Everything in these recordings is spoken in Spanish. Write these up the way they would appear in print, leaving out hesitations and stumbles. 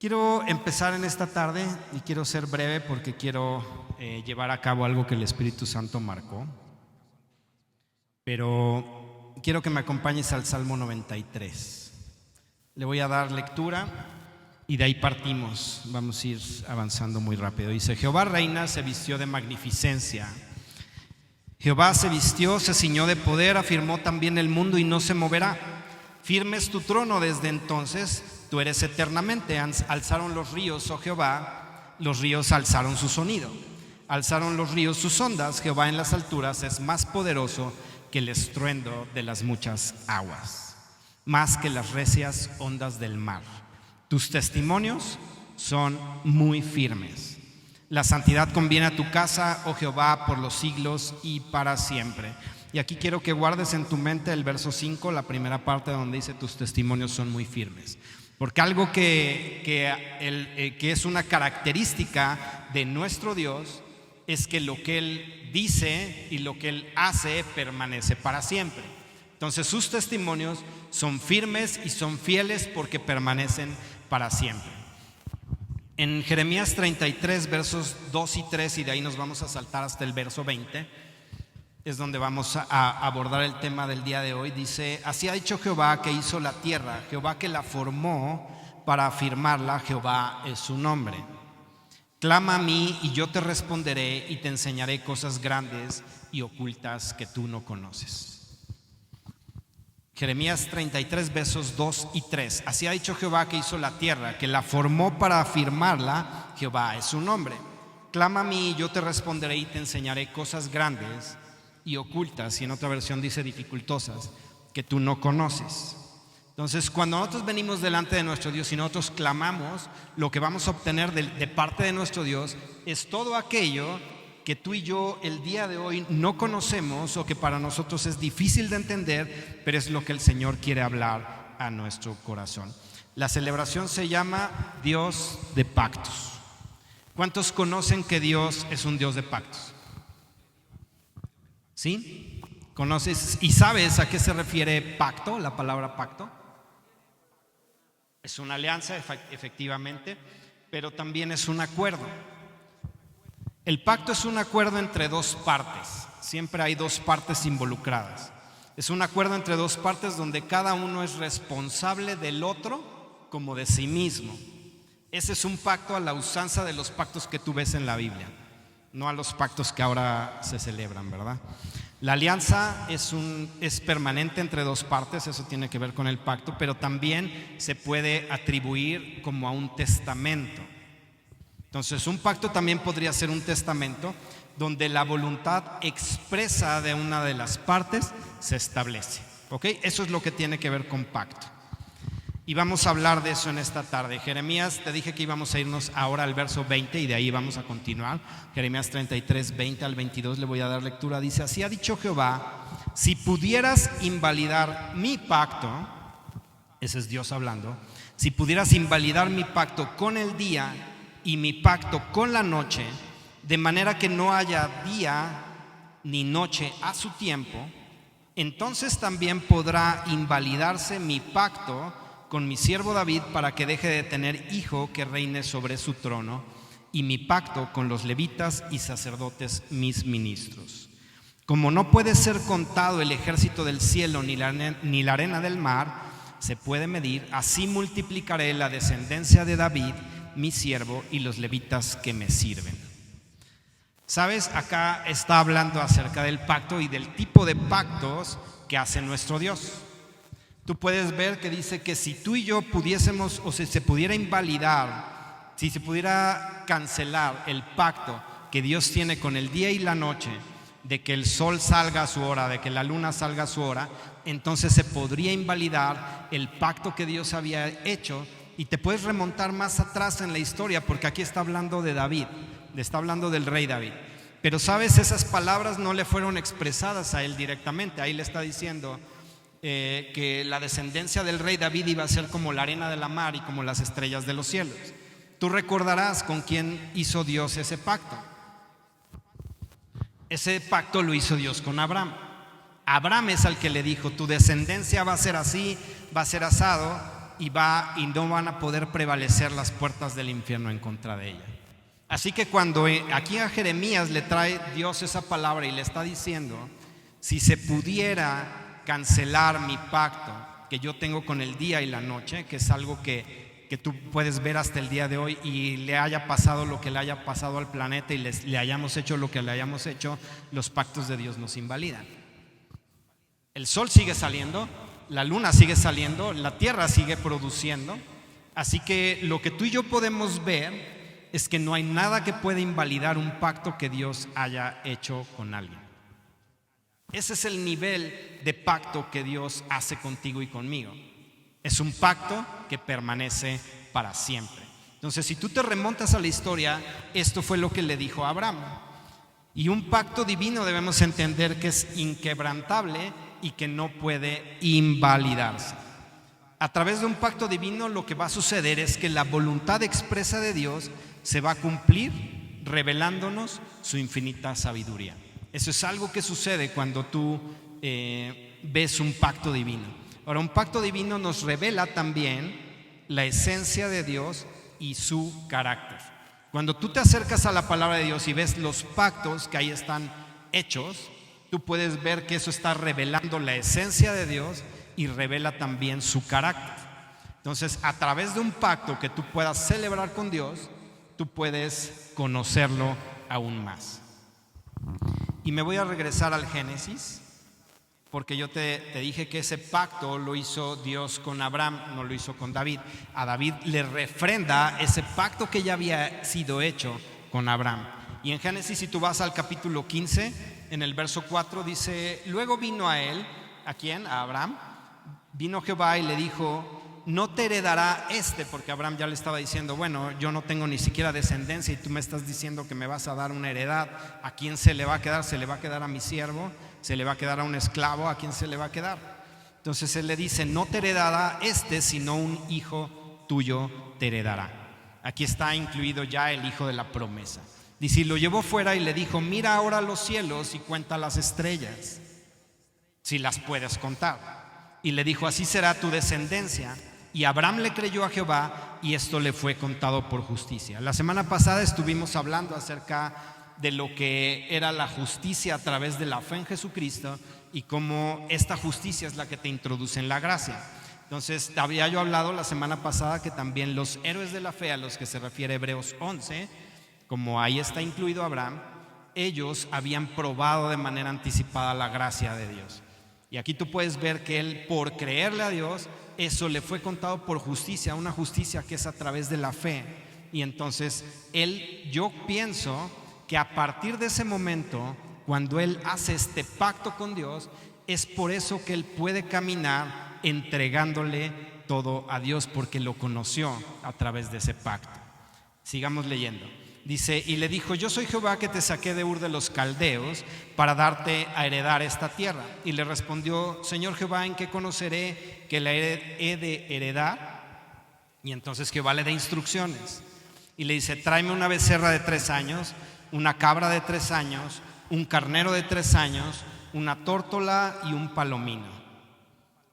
Quiero empezar en esta tarde y quiero ser breve porque quiero llevar a cabo algo que el Espíritu Santo marcó. Pero quiero que me acompañes al Salmo 93. Le voy a dar lectura y de ahí partimos. Vamos a ir avanzando muy rápido. Dice: Jehová reina, se vistió de magnificencia. Jehová se vistió, se ciñó de poder, afirmó también el mundo y no se moverá. Firme es tu trono desde entonces, tú eres eternamente. Alzaron los ríos, oh Jehová, los ríos alzaron su sonido. Alzaron los ríos sus ondas, Jehová en las alturas es más poderoso que el estruendo de las muchas aguas, más que las recias ondas del mar. Tus testimonios son muy firmes. La santidad conviene a tu casa, oh Jehová, por los siglos y para siempre. Y aquí quiero que guardes en tu mente el verso 5, la primera parte donde dice: tus testimonios son muy firmes. Porque algo que es una característica de nuestro Dios es que lo que Él dice y lo que Él hace permanece para siempre. Entonces sus testimonios son firmes y son fieles porque permanecen para siempre. En Jeremías 33, versos 2 y 3, y de ahí nos vamos a saltar hasta el verso 20, es donde vamos a abordar el tema del día de hoy. Dice: así ha dicho Jehová que hizo la tierra, Jehová que la formó para afirmarla, Jehová es su nombre. Clama a mí y yo te responderé y te enseñaré cosas grandes y ocultas que tú no conoces. Jeremías 33, versos 2 y 3. Así ha dicho Jehová que hizo la tierra, que la formó para afirmarla, Jehová es su nombre. Clama a mí y yo te responderé y te enseñaré cosas grandes y ocultas, y en otra versión dice dificultosas, que tú no conoces. Entonces, cuando nosotros venimos delante de nuestro Dios y nosotros clamamos, lo que vamos a obtener de parte de nuestro Dios es todo aquello que tú y yo el día de hoy no conocemos o que para nosotros es difícil de entender, pero es lo que el Señor quiere hablar a nuestro corazón. La celebración se llama Dios de pactos. ¿Cuántos conocen que Dios es un Dios de pactos? ¿Sí? ¿Conoces y sabes a qué se refiere pacto, la palabra pacto? Es una alianza, efectivamente, pero también es un acuerdo. El pacto es un acuerdo entre dos partes. Siempre hay dos partes involucradas. Es un acuerdo entre dos partes donde cada uno es responsable del otro como de sí mismo. Ese es un pacto a la usanza de los pactos que tú ves en la Biblia, no a los pactos que ahora se celebran, ¿verdad? La alianza es permanente entre dos partes, eso tiene que ver con el pacto, pero también se puede atribuir como a un testamento. Entonces, un pacto también podría ser un testamento donde la voluntad expresa de una de las partes se establece. ¿Ok? Eso es lo que tiene que ver con pacto. Y vamos a hablar de eso en esta tarde. Jeremías, te dije que íbamos a irnos ahora al verso 20 y de ahí vamos a continuar. Jeremías 33, 20 al 22, le voy a dar lectura. Dice: así ha dicho Jehová, si pudieras invalidar mi pacto, ese es Dios hablando, si pudieras invalidar mi pacto con el día y mi pacto con la noche, de manera que no haya día ni noche a su tiempo, entonces también podrá invalidarse mi pacto con mi siervo David para que deje de tener hijo que reine sobre su trono, y mi pacto con los levitas y sacerdotes mis ministros. Como no puede ser contado el ejército del cielo ni la arena del mar se puede medir, así multiplicaré la descendencia de David mi siervo y los levitas que me sirven. ¿Sabes? Acá está hablando acerca del pacto y del tipo de pactos que hace nuestro Dios. Tú puedes ver que dice que si tú y yo pudiésemos, o si se pudiera invalidar, si se pudiera cancelar el pacto que Dios tiene con el día y la noche, de que el sol salga a su hora, de que la luna salga a su hora, entonces se podría invalidar el pacto que Dios había hecho. Y te puedes remontar más atrás en la historia, porque aquí está hablando de David, está hablando del rey David. Pero sabes, esas palabras no le fueron expresadas a él directamente. Ahí le está diciendo que la descendencia del rey David iba a ser como la arena de la mar y como las estrellas de los cielos. Tú recordarás con quién hizo Dios ese pacto. Ese pacto lo hizo Dios con Abraham. Abraham es al que le dijo: tu descendencia va a ser así, va a ser asado. y no van a poder prevalecer las puertas del infierno en contra de ella. Así que cuando aquí a Jeremías le trae Dios esa palabra y le está diciendo, si se pudiera cancelar mi pacto que yo tengo con el día y la noche, que es algo que tú puedes ver hasta el día de hoy, y le haya pasado lo que le haya pasado al planeta y le hayamos hecho lo que le hayamos hecho, los pactos de Dios nos invalidan. El sol sigue saliendo, la luna sigue saliendo, la tierra sigue produciendo. Así que lo que tú y yo podemos ver es que no hay nada que pueda invalidar un pacto que Dios haya hecho con alguien. Ese es el nivel de pacto que Dios hace contigo y conmigo. Es un pacto que permanece para siempre. Entonces, si tú te remontas a la historia, esto fue lo que le dijo a Abraham. Y un pacto divino debemos entender que es inquebrantable y que no puede invalidarse. A través de un pacto divino lo que va a suceder es que la voluntad expresa de Dios se va a cumplir revelándonos su infinita sabiduría. Eso es algo que sucede cuando tú ves un pacto divino. Ahora, un pacto divino nos revela también la esencia de Dios y su carácter. Cuando tú te acercas a la palabra de Dios y ves los pactos que ahí están hechos, tú puedes ver que eso está revelando la esencia de Dios y revela también su carácter. Entonces, a través de un pacto que tú puedas celebrar con Dios, tú puedes conocerlo aún más. Y me voy a regresar al Génesis, porque yo te dije que ese pacto lo hizo Dios con Abraham, no lo hizo con David. A David le refrenda ese pacto que ya había sido hecho con Abraham. Y en Génesis, si tú vas al capítulo 15, en el verso 4 dice: luego vino a él, ¿a quién? A Abraham. Vino Jehová y le dijo: no te heredará porque Abraham ya le estaba diciendo, bueno, yo no tengo ni siquiera descendencia y tú me estás diciendo que me vas a dar una heredad. ¿A quién se le va a quedar? ¿Se le va a quedar a mi siervo? ¿Se le va a quedar a un esclavo? ¿A quién se le va a quedar? Entonces él le dice: no te heredará sino un hijo tuyo te heredará. Aquí está incluido ya el hijo de la promesa. Dice: y lo llevó fuera y le dijo: mira ahora los cielos y cuenta las estrellas, si las puedes contar. Y le dijo: así será tu descendencia. Y Abraham le creyó a Jehová y esto le fue contado por justicia. La semana pasada estuvimos hablando acerca de lo que era la justicia a través de la fe en Jesucristo y cómo esta justicia es la que te introduce en la gracia. Entonces, había yo hablado la semana pasada que también los héroes de la fe, a los que se refiere Hebreos 11, como ahí está incluido Abraham, ellos habían probado de manera anticipada la gracia de Dios. Y aquí tú puedes ver que él, por creerle a Dios, eso le fue contado por justicia, una justicia que es a través de la fe. Y entonces yo pienso que a partir de ese momento, cuando él hace este pacto con Dios, es por eso que él puede caminar entregándole todo a Dios, porque lo conoció a través de ese pacto. Sigamos leyendo. Dice: y le dijo: yo soy Jehová que te saqué de Ur de los Caldeos para darte a heredar esta tierra. Y le respondió: Señor Jehová, ¿en qué conoceré que la he de heredar? Y entonces Jehová le da instrucciones y le dice: tráeme una becerra de 3 años, una cabra de 3 años, un carnero de 3 años, una tórtola y un palomino.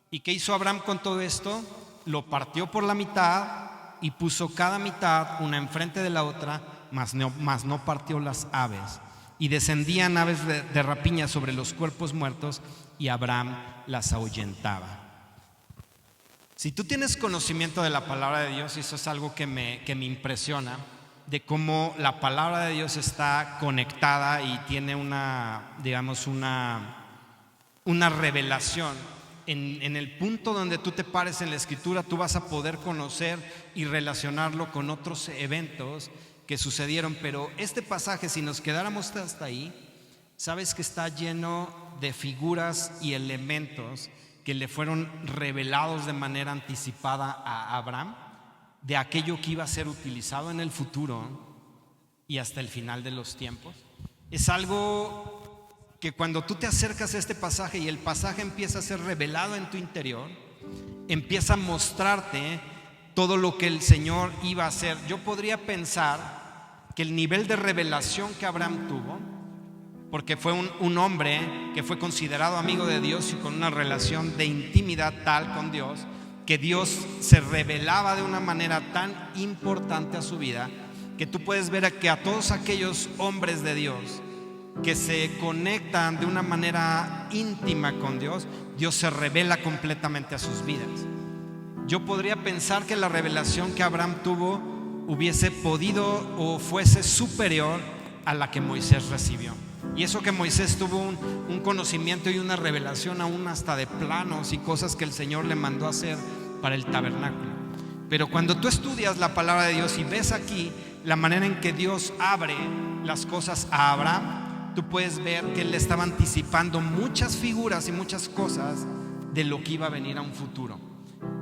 ¿Y qué hizo Abraham con todo esto? Lo partió por la mitad y puso cada mitad una enfrente de la otra, mas no partió las aves. Y descendían aves de rapiña sobre los cuerpos muertos, y Abraham las ahuyentaba. Si tú tienes conocimiento de la palabra de Dios, y eso es algo que me impresiona, de cómo la palabra de Dios está conectada y tiene una revelación. En el punto donde tú te pares en la escritura, tú vas a poder conocer y relacionarlo con otros eventos que sucedieron. Pero este pasaje, si nos quedáramos hasta ahí, sabes que está lleno de figuras y elementos que le fueron revelados de manera anticipada a Abraham, de aquello que iba a ser utilizado en el futuro y hasta el final de los tiempos. Es algo que cuando tú te acercas a este pasaje y el pasaje empieza a ser revelado en tu interior, empieza a mostrarte todo lo que el Señor iba a hacer. Yo podría pensar que el nivel de revelación que Abraham tuvo, porque fue un hombre que fue considerado amigo de Dios y con una relación de intimidad tal con Dios, que Dios se revelaba de una manera tan importante a su vida, que tú puedes ver que a todos aquellos hombres de Dios que se conectan de una manera íntima con Dios, Dios se revela completamente a sus vidas. Yo podría pensar que la revelación que Abraham tuvo hubiese podido o fuese superior a la que Moisés recibió. Y eso que Moisés tuvo un conocimiento y una revelación aún hasta de planos y cosas que el Señor le mandó a hacer para el tabernáculo. Pero cuando tú estudias la palabra de Dios y ves aquí la manera en que Dios abre las cosas a Abraham, tú puedes ver que él le estaba anticipando muchas figuras y muchas cosas de lo que iba a venir a un futuro.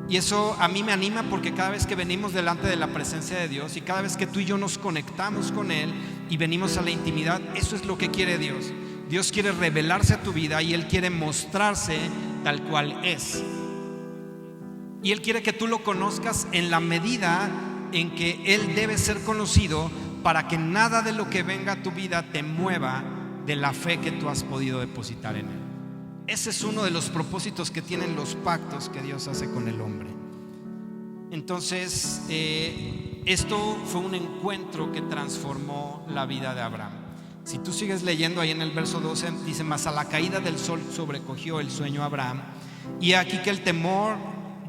Y eso a mí me anima, porque cada vez que venimos delante de la presencia de Dios y cada vez que tú y yo nos conectamos con Él y venimos a la intimidad, eso es lo que quiere Dios. Dios quiere revelarse a tu vida y Él quiere mostrarse tal cual es. Y Él quiere que tú lo conozcas en la medida en que Él debe ser conocido, para que nada de lo que venga a tu vida te mueva de la fe que tú has podido depositar en Él. Ese es uno de los propósitos que tienen los pactos que Dios hace con el hombre. Entonces, esto fue un encuentro que transformó la vida de Abraham. Si tú sigues leyendo ahí en el verso 12, dice: mas a la caída del sol sobrecogió el sueño a Abraham, y aquí que el temor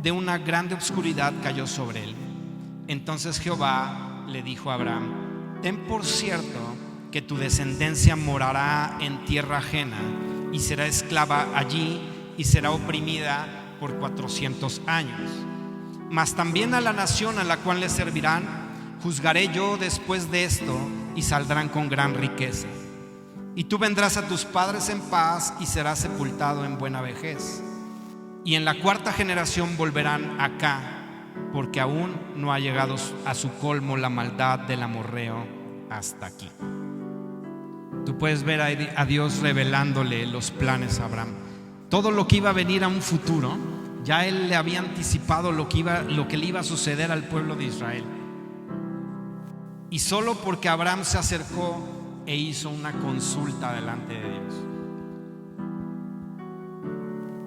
de una grande oscuridad cayó sobre él. Entonces Jehová le dijo a Abraham: ten por cierto que tu descendencia morará en tierra ajena y será esclava allí y será oprimida por 400 años. Mas también a la nación a la cual le servirán juzgaré yo después de esto, y saldrán con gran riqueza. Y tú vendrás a tus padres en paz y serás sepultado en buena vejez. Y en la cuarta generación volverán acá, porque aún no ha llegado a su colmo la maldad del amorreo hasta aquí. Tú puedes ver a Dios revelándole los planes a Abraham. Todo lo que iba a venir a un futuro, ya Él le había anticipado lo que le iba a suceder al pueblo de Israel. Y solo porque Abraham se acercó e hizo una consulta delante de Dios.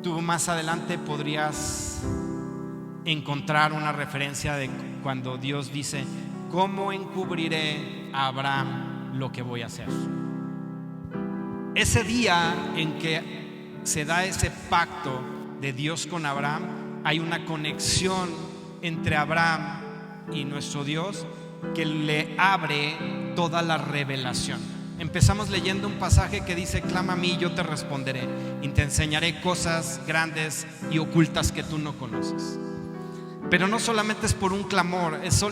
Tú más adelante podrías encontrar una referencia de cuando Dios dice: ¿cómo encubriré a Abraham lo que voy a hacer? Ese día en que se da ese pacto de Dios con Abraham, hay una conexión entre Abraham y nuestro Dios que le abre toda la revelación. Empezamos leyendo un pasaje que dice: clama a mí y yo te responderé, y te enseñaré cosas grandes y ocultas que tú no conoces. Pero no solamente es por un clamor, eso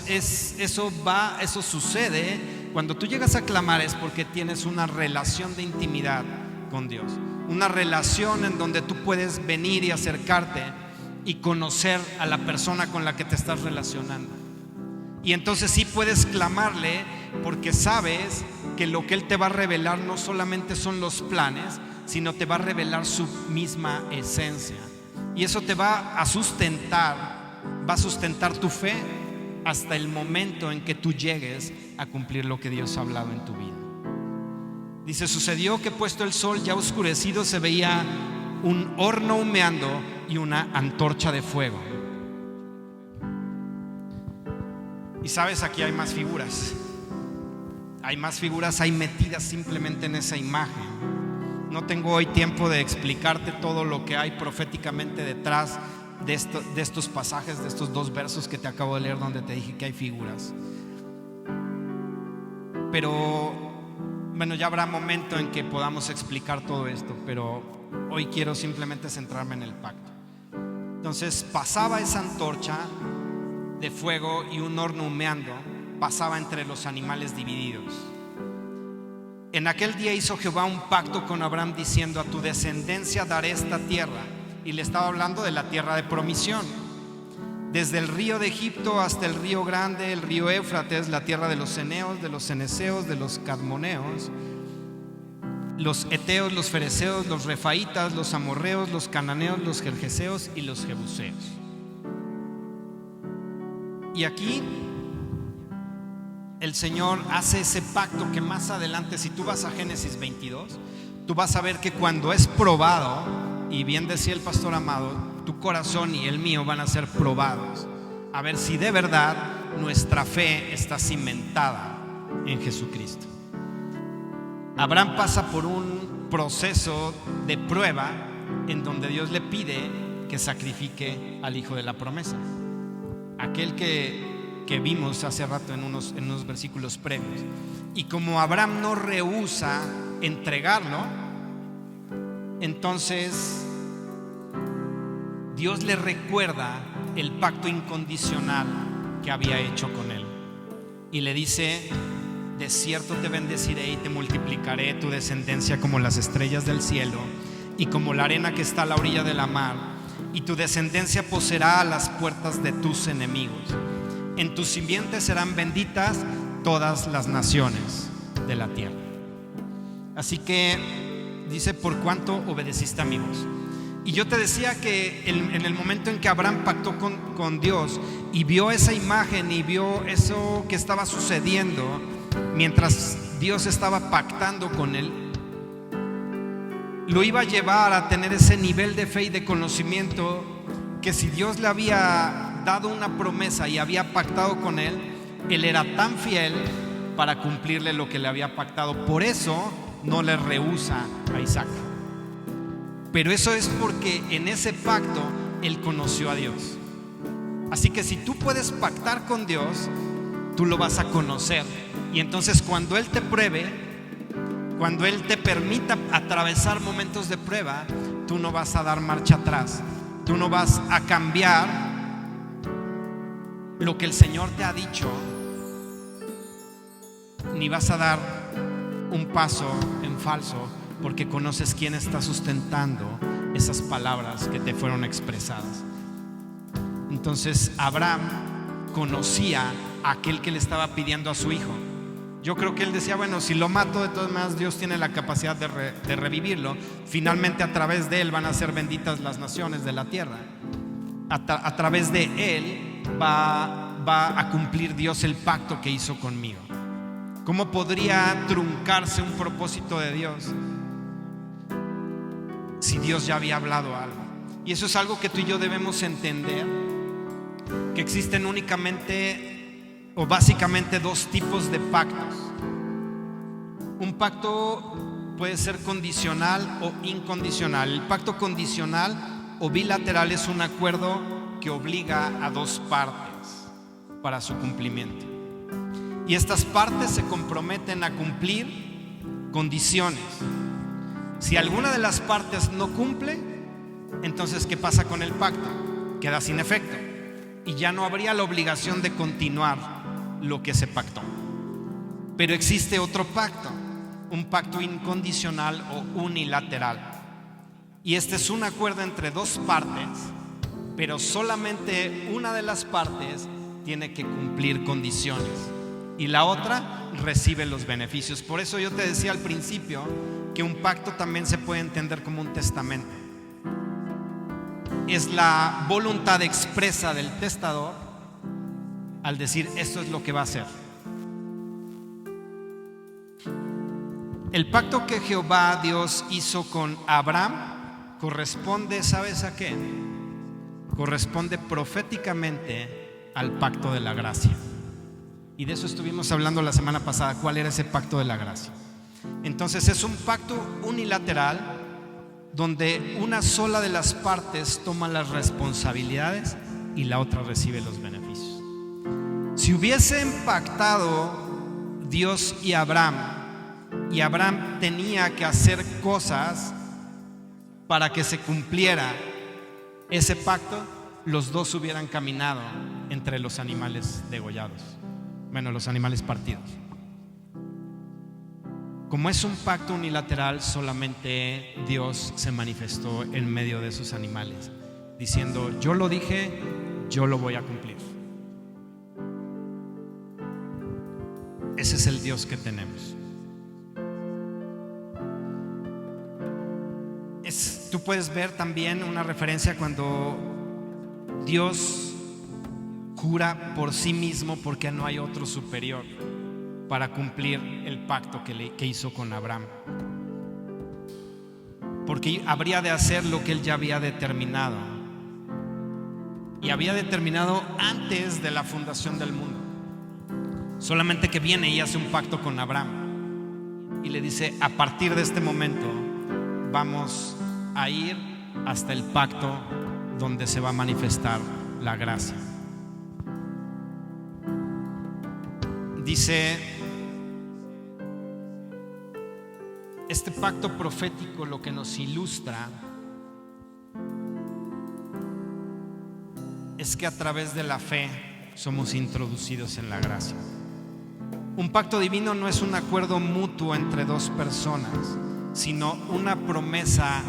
sucede cuando tú llegas a clamar, es porque tienes una relación de intimidad con Dios, una relación en donde tú puedes venir y acercarte y conocer a la persona con la que te estás relacionando. Y entonces sí puedes clamarle, porque sabes que lo que Él te va a revelar no solamente son los planes, sino te va a revelar su misma esencia. Y eso te va a sustentar tu fe hasta el momento en que tú llegues a cumplir lo que Dios ha hablado en tu vida. Dice: sucedió que puesto el sol ya oscurecido, se veía un horno humeando y una antorcha de fuego. Y sabes, aquí hay más figuras. Hay más figuras ahí metidas simplemente en esa imagen. No tengo hoy tiempo de explicarte todo lo que hay proféticamente detrás de estos pasajes, de estos dos versos que te acabo de leer, donde te dije que hay figuras. Pero bueno, ya habrá momento en que podamos explicar todo esto, pero hoy quiero simplemente centrarme en el pacto. Entonces pasaba esa antorcha de fuego y un horno humeando pasaba entre los animales divididos. En aquel día hizo Jehová un pacto con Abraham diciendo: a tu descendencia daré esta tierra. Y le estaba hablando de la tierra de promisión, desde el río de Egipto hasta el río grande, el río Éufrates, la tierra de los ceneos, de los ceneseos, de los cadmoneos, los eteos, los fereceos, los refaitas, los amorreos, los cananeos, los gergeseos y los jebuseos. Y aquí el Señor hace ese pacto que más adelante, si tú vas a Génesis 22, tú vas a ver que cuando es probado, y bien decía el pastor Amado, tu corazón y el mío van a ser probados, a ver si de verdad nuestra fe está cimentada en Jesucristo. Abraham pasa por un proceso de prueba en donde Dios le pide que sacrifique al hijo de la promesa, aquel que vimos hace rato en unos versículos previos. Y como Abraham no rehúsa entregarlo, entonces Dios le recuerda el pacto incondicional que había hecho con él y le dice: de cierto te bendeciré y te multiplicaré tu descendencia como las estrellas del cielo y como la arena que está a la orilla de la mar, y tu descendencia poseerá a las puertas de tus enemigos. En tus simientes serán benditas todas las naciones de la tierra. Así que dice: por cuanto obedeciste a mi voz. Y yo te decía que en el momento en que Abraham pactó con Dios y vio esa imagen y vio eso que estaba sucediendo mientras Dios estaba pactando con él, lo iba a llevar a tener ese nivel de fe y de conocimiento que si Dios le había dado una promesa y había pactado con él, él era tan fiel para cumplirle lo que le había pactado. Por eso no le rehúsa a Isaac. Pero eso es porque en ese pacto él conoció a Dios. Así que si tú puedes pactar con Dios, tú lo vas a conocer. Y entonces cuando Él te pruebe, cuando Él te permita atravesar momentos de prueba, tú no vas a dar marcha atrás. Tú no vas a cambiar lo que el Señor te ha dicho, ni vas a dar un paso en falso, porque conoces quién está sustentando esas palabras que te fueron expresadas. Entonces Abraham conocía a aquel que le estaba pidiendo a su hijo. Yo creo que él decía: bueno, si lo mato, de todas maneras Dios tiene la capacidad de revivirlo. Finalmente a través de él van a ser benditas las naciones de la tierra. A través de él va a cumplir Dios el pacto que hizo conmigo. ¿Cómo podría truncarse un propósito de Dios si Dios ya había hablado algo? Y eso es algo que tú y yo debemos entender, que existen únicamente o básicamente dos tipos de pactos. Un pacto puede ser condicional o incondicional. El pacto condicional o bilateral es un acuerdo que obliga a dos partes para su cumplimiento, y estas partes se comprometen a cumplir condiciones. Si alguna de las partes no cumple, entonces ¿qué pasa con el pacto? Queda sin efecto y ya no habría la obligación de continuar lo que se pactó. Pero existe otro pacto, un pacto incondicional o unilateral, y este es un acuerdo entre dos partes, pero solamente una de las partes tiene que cumplir condiciones y la otra recibe los beneficios. Por eso yo te decía al principio que un pacto también se puede entender como un testamento. Es la voluntad expresa del testador al decir: esto es lo que va a hacer. El pacto que Jehová Dios hizo con Abraham corresponde, ¿sabes a qué? Corresponde proféticamente al pacto de la gracia. Y de eso estuvimos hablando la semana pasada. ¿Cuál era ese pacto de la gracia? Entonces es un pacto unilateral donde una sola de las partes toma las responsabilidades y la otra recibe los beneficios. Si hubiesen pactado Dios y Abraham tenía que hacer cosas para que se cumpliera ese pacto, los dos hubieran caminado entre los animales degollados, bueno, los animales partidos. Como es un pacto unilateral, solamente Dios se manifestó en medio de esos animales, diciendo: yo lo dije, yo lo voy a cumplir. Ese es el Dios que tenemos. Tú puedes ver también una referencia cuando Dios jura por sí mismo, porque no hay otro superior para cumplir el pacto que hizo con Abraham, porque habría de hacer lo que él ya había determinado y había determinado antes de la fundación del mundo. Solamente que viene y hace un pacto con Abraham y le dice: a partir de este momento vamos a ir hasta el pacto donde se va a manifestar la gracia. Dice: este pacto profético lo que nos ilustra es que a través de la fe somos introducidos en la gracia. Un pacto divino no es un acuerdo mutuo entre dos personas, sino una promesa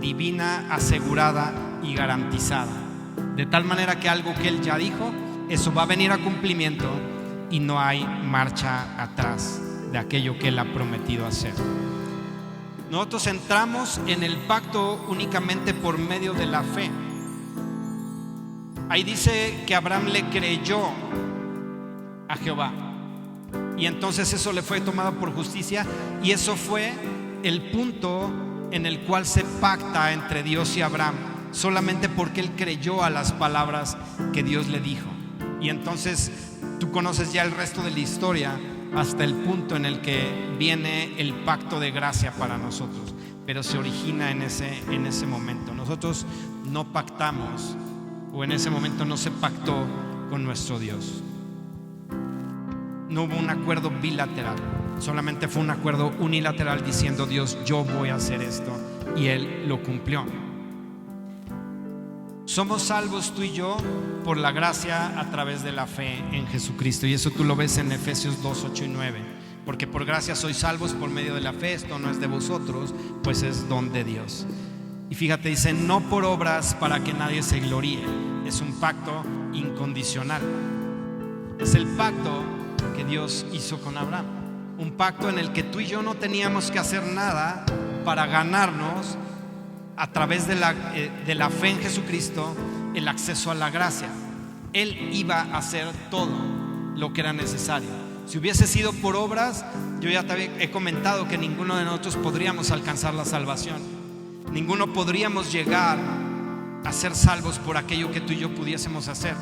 divina asegurada y garantizada, de tal manera que algo que Él ya dijo, eso va a venir a cumplimiento y no hay marcha atrás de aquello que Él ha prometido hacer. Nosotros entramos en el pacto únicamente por medio de la fe. Ahí dice que Abraham le creyó a Jehová, y entonces eso le fue tomado por justicia, y eso fue el punto en el cual se pacta entre Dios y Abraham, solamente porque él creyó a las palabras que Dios le dijo. Y entonces tú conoces ya el resto de la historia hasta el punto en el que viene el pacto de gracia para nosotros, pero se origina en ese momento. Nosotros no pactamos, o en ese momento no se pactó con nuestro Dios. No hubo un acuerdo bilateral, solamente fue un acuerdo unilateral diciendo: Dios, yo voy a hacer esto, y Él lo cumplió. Somos salvos tú y yo por la gracia a través de la fe en Jesucristo, y eso tú lo ves en Efesios 2, 8 y 9. Porque por gracia sois salvos por medio de la fe, esto no es de vosotros, pues es don de Dios. Y fíjate, dice: no por obras para que nadie se gloríe. Es un pacto incondicional. Es el pacto que Dios hizo con Abraham, un pacto en el que tú y yo no teníamos que hacer nada para ganarnos a través de la fe en Jesucristo el acceso a la gracia. Él iba a hacer todo lo que era necesario. Si hubiese sido por obras, yo ya te he comentado que ninguno de nosotros podríamos alcanzar la salvación. Ninguno podríamos llegar a ser salvos por aquello que tú y yo pudiésemos hacer.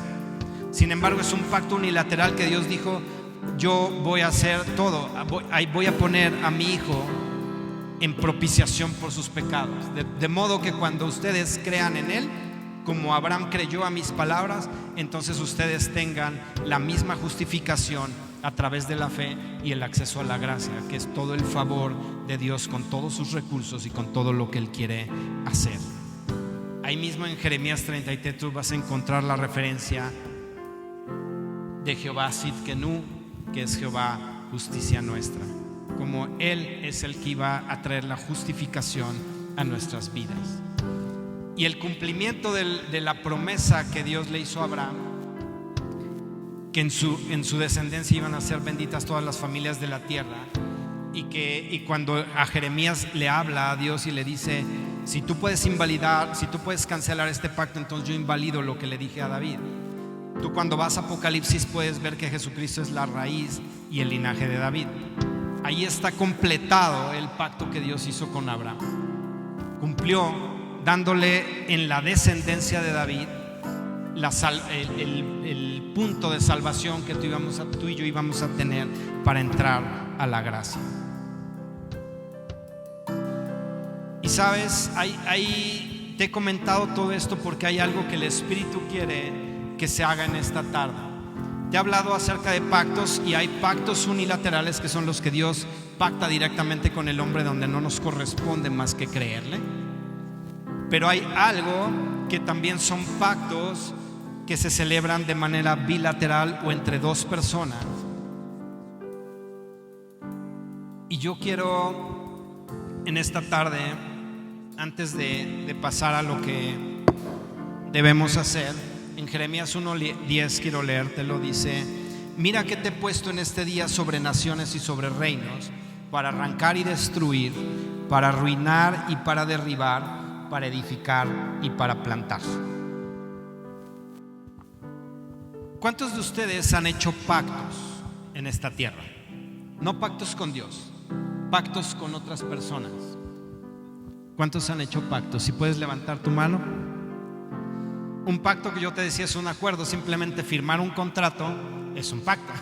Sin embargo, es un pacto unilateral que Dios dijo: yo voy a hacer todo, voy a poner a mi hijo en propiciación por sus pecados, de modo que cuando ustedes crean en Él, como Abraham creyó a mis palabras, entonces ustedes tengan la misma justificación a través de la fe y el acceso a la gracia, que es todo el favor de Dios con todos sus recursos y con todo lo que Él quiere hacer. Ahí mismo en Jeremías 33 tú vas a encontrar la referencia de Jehová Sidkenu, que es Jehová justicia nuestra, como Él es el que iba a traer la justificación a nuestras vidas. Y el cumplimiento de la promesa que Dios le hizo a Abraham, que en su descendencia iban a ser benditas todas las familias de la tierra, y cuando a Jeremías le habla a Dios y le dice: si tú puedes invalidar, si tú puedes cancelar este pacto, entonces yo invalido lo que le dije a David. Tú cuando vas a Apocalipsis puedes ver que Jesucristo es la raíz y el linaje de David. Ahí está completado el pacto que Dios hizo con Abraham. Cumplió dándole en la descendencia de David el punto de salvación que tú y yo íbamos a tener para entrar a la gracia. Y sabes, ahí te he comentado todo esto porque hay algo que el Espíritu quiere que se haga en esta tarde. Te he hablado acerca de pactos, y hay pactos unilaterales que son los que Dios pacta directamente con el hombre, donde no nos corresponde más que creerle. Pero hay algo que también son pactos que se celebran de manera bilateral o entre dos personas. Y yo quiero en esta tarde, antes de pasar a lo que debemos hacer, en Jeremías 1:10 quiero leértelo. Dice: mira que te he puesto en este día sobre naciones y sobre reinos, para arrancar y destruir, para arruinar y para derribar, para edificar y para plantar. ¿Cuántos de ustedes han hecho pactos en esta tierra? No pactos con Dios, pactos con otras personas. ¿Cuántos han hecho pactos? Si puedes levantar tu mano. Un pacto que yo te decía es un acuerdo, simplemente firmar un contrato es un pacto.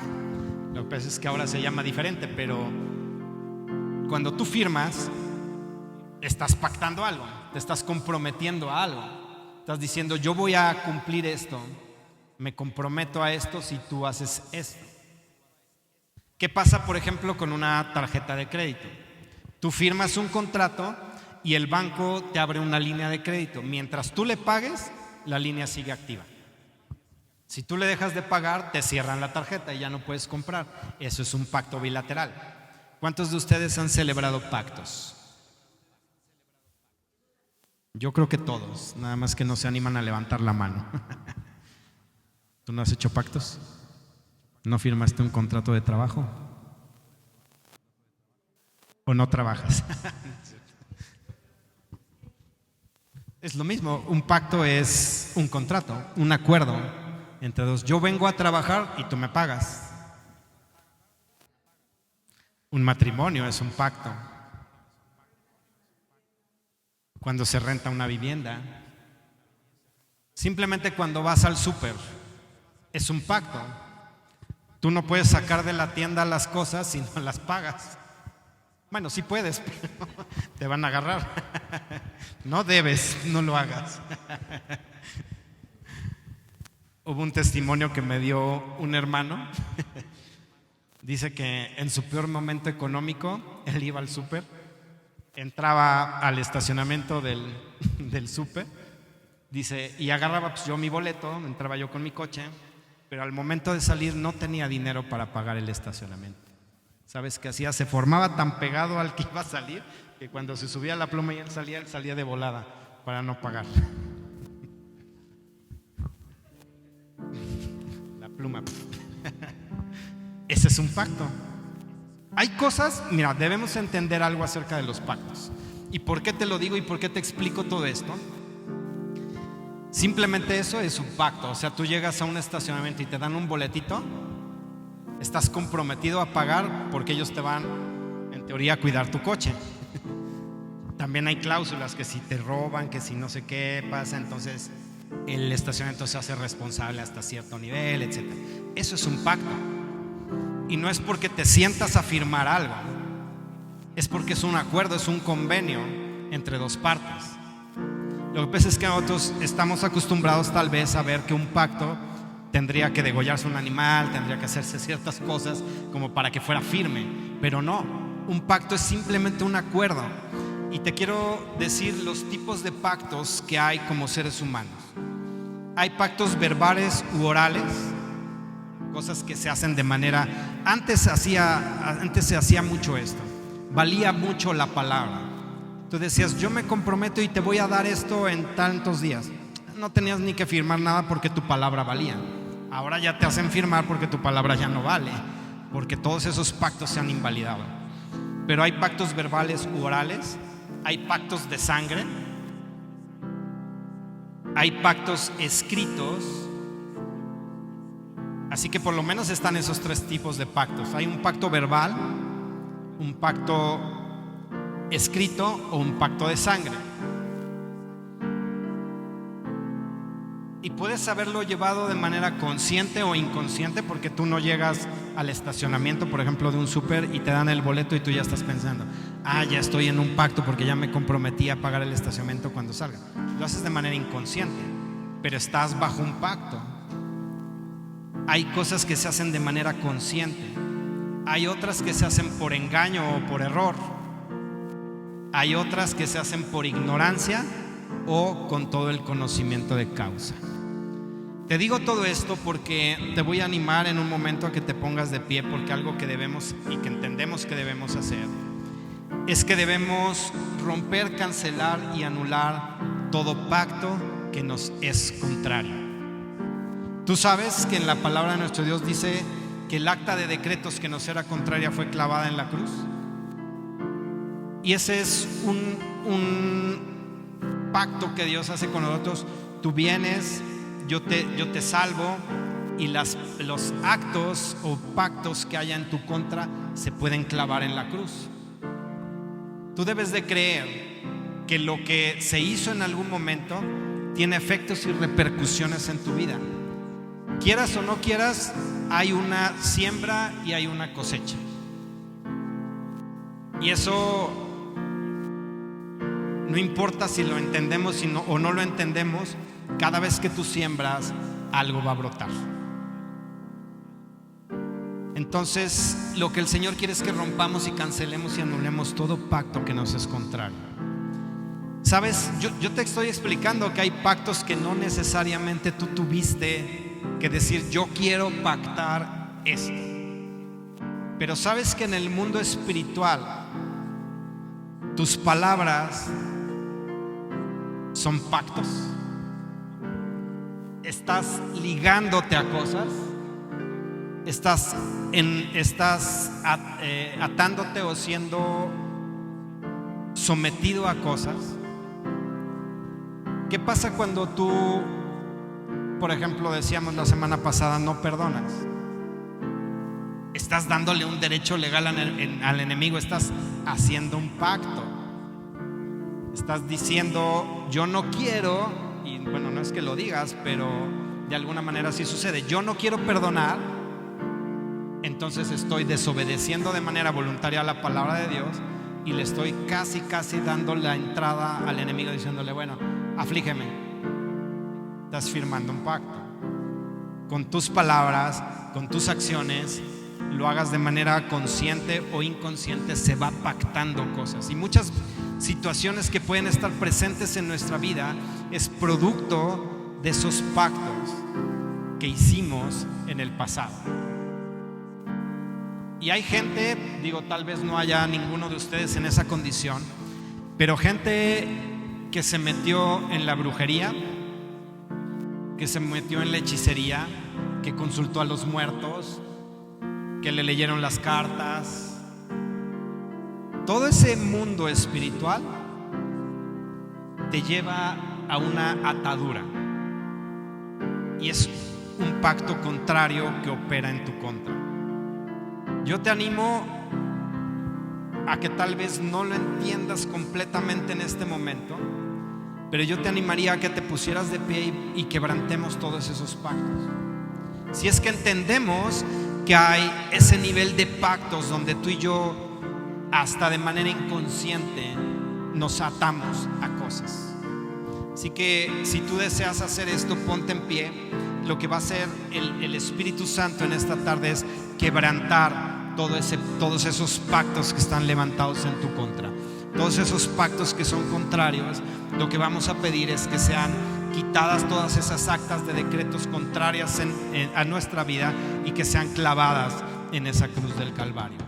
Lo que pasa es que ahora se llama diferente, pero cuando tú firmas, estás pactando algo, te estás comprometiendo a algo. Estás diciendo, yo voy a cumplir esto, me comprometo a esto si tú haces esto. ¿Qué pasa, por ejemplo, con una tarjeta de crédito? Tú firmas un contrato y el banco te abre una línea de crédito. Mientras tú le pagues, la línea sigue activa. Si tú le dejas de pagar, te cierran la tarjeta y ya no puedes comprar. Eso es un pacto bilateral. ¿Cuántos de ustedes han celebrado pactos? Yo creo que todos, nada más que no se animan a levantar la mano. ¿Tú no has hecho pactos? ¿No firmaste un contrato de trabajo? ¿O no trabajas? Es lo mismo, un pacto es un contrato, un acuerdo entre dos. Yo vengo a trabajar y tú me pagas. Un matrimonio es un pacto. Cuando se renta una vivienda, simplemente cuando vas al súper, es un pacto. Tú no puedes sacar de la tienda las cosas si no las pagas. Bueno, sí puedes, pero te van a agarrar. No debes, no lo hagas. Hubo un testimonio que me dio un hermano. Dice que en su peor momento económico, él iba al súper, entraba al estacionamiento del súper, dice, y agarraba pues, yo mi boleto, entraba yo con mi coche, pero al momento de salir no tenía dinero para pagar el estacionamiento. ¿Sabes qué hacía? Se formaba tan pegado al que iba a salir que cuando se subía la pluma y él salía de volada para no pagar. La pluma. Ese es un pacto. Hay cosas, mira, debemos entender algo acerca de los pactos. ¿Y por qué te lo digo y por qué te explico todo esto? Simplemente eso es un pacto. O sea, tú llegas a un estacionamiento y te dan un boletito, estás comprometido a pagar porque ellos te van, en teoría, a cuidar tu coche. También hay cláusulas que si te roban, que si no sé qué pasa, entonces el estacionamiento se hace responsable hasta cierto nivel, etc. Eso es un pacto. Y no es porque te sientas a firmar algo, es porque es un acuerdo, es un convenio entre dos partes. Lo que pasa es que nosotros estamos acostumbrados tal vez a ver que un pacto tendría que degollarse un animal, tendría que hacerse ciertas cosas como para que fuera firme, pero no, un pacto es simplemente un acuerdo. Y te quiero decir los tipos de pactos que hay como seres humanos. Hay pactos verbales u orales, cosas que se hacen de manera. Antes se hacía mucho esto, valía mucho la palabra. Tú decías, yo me comprometo y te voy a dar esto en tantos días. No tenías ni que firmar nada porque tu palabra valía. Ahora ya te hacen firmar porque tu palabra ya no vale, porque todos esos pactos se han invalidado. Pero hay pactos verbales u orales, hay pactos de sangre, hay pactos escritos. Así que por lo menos están esos tres tipos de pactos. Hay un pacto verbal, un pacto escrito o un pacto de sangre. Y puedes haberlo llevado de manera consciente o inconsciente, porque tú no llegas al estacionamiento, por ejemplo, de un súper y te dan el boleto y tú ya estás pensando, ya estoy en un pacto porque ya me comprometí a pagar el estacionamiento cuando salga. Lo haces de manera inconsciente, pero estás bajo un pacto. Hay cosas que se hacen de manera consciente, hay otras que se hacen por engaño o por error, hay otras que se hacen por ignorancia o con todo el conocimiento de causa. Te digo todo esto porque te voy a animar en un momento a que te pongas de pie, porque algo que debemos y que entendemos que debemos hacer es que debemos romper, cancelar y anular todo pacto que nos es contrario. Tú sabes que en la palabra de nuestro Dios dice que el acta de decretos que nos era contraria fue clavada en la cruz. Y ese es un pacto que Dios hace con nosotros. Tú vienes, yo te salvo, y los actos o pactos que haya en tu contra se pueden clavar en la cruz. Tú debes de creer que lo que se hizo en algún momento tiene efectos y repercusiones en tu vida. Quieras o no quieras, hay una siembra y hay una cosecha. Y eso no importa si lo entendemos o no lo entendemos, cada vez que tú siembras, algo va a brotar. Entonces, lo que el Señor quiere es que rompamos y cancelemos y anulemos todo pacto que nos es contrario. Sabes, yo te estoy explicando que hay pactos que no necesariamente tú tuviste que decir: yo quiero pactar esto. Pero sabes que en el mundo espiritual tus palabras son pactos. Estás ligándote a cosas, estás atándote o siendo sometido a cosas. ¿Qué pasa cuando tú, por ejemplo, decíamos la semana pasada, no perdonas? Estás dándole un derecho legal al enemigo, estás haciendo un pacto. Estás diciendo: yo no quiero, y bueno, no es que lo digas, pero de alguna manera sí sucede. Yo no quiero perdonar, entonces estoy desobedeciendo de manera voluntaria a la palabra de Dios y le estoy casi dando la entrada al enemigo, diciéndole: bueno, aflígeme. Estás firmando un pacto. Con tus palabras, con tus acciones, lo hagas de manera consciente o inconsciente, se va pactando cosas. Y muchas situaciones que pueden estar presentes en nuestra vida es producto de esos pactos que hicimos en el pasado. Y hay gente, digo, tal vez no haya ninguno de ustedes en esa condición, pero gente que se metió en la brujería, que se metió en la hechicería, que consultó a los muertos, que le leyeron las cartas. Todo ese mundo espiritual te lleva a una atadura y es un pacto contrario que opera en tu contra. Yo te animo a que tal vez no lo entiendas completamente en este momento, pero yo te animaría a que te pusieras de pie y quebrantemos todos esos pactos. Si es que entendemos que hay ese nivel de pactos donde tú y yo, hasta de manera inconsciente, nos atamos a cosas. Así que si tú deseas hacer esto, ponte en pie. Lo que va a hacer el Espíritu Santo en esta tarde es quebrantar todos esos pactos que están levantados en tu contra. Todos esos pactos que son contrarios. Lo que vamos a pedir es que sean quitadas todas esas actas de decretos contrarias a nuestra vida y que sean clavadas en esa cruz del Calvario.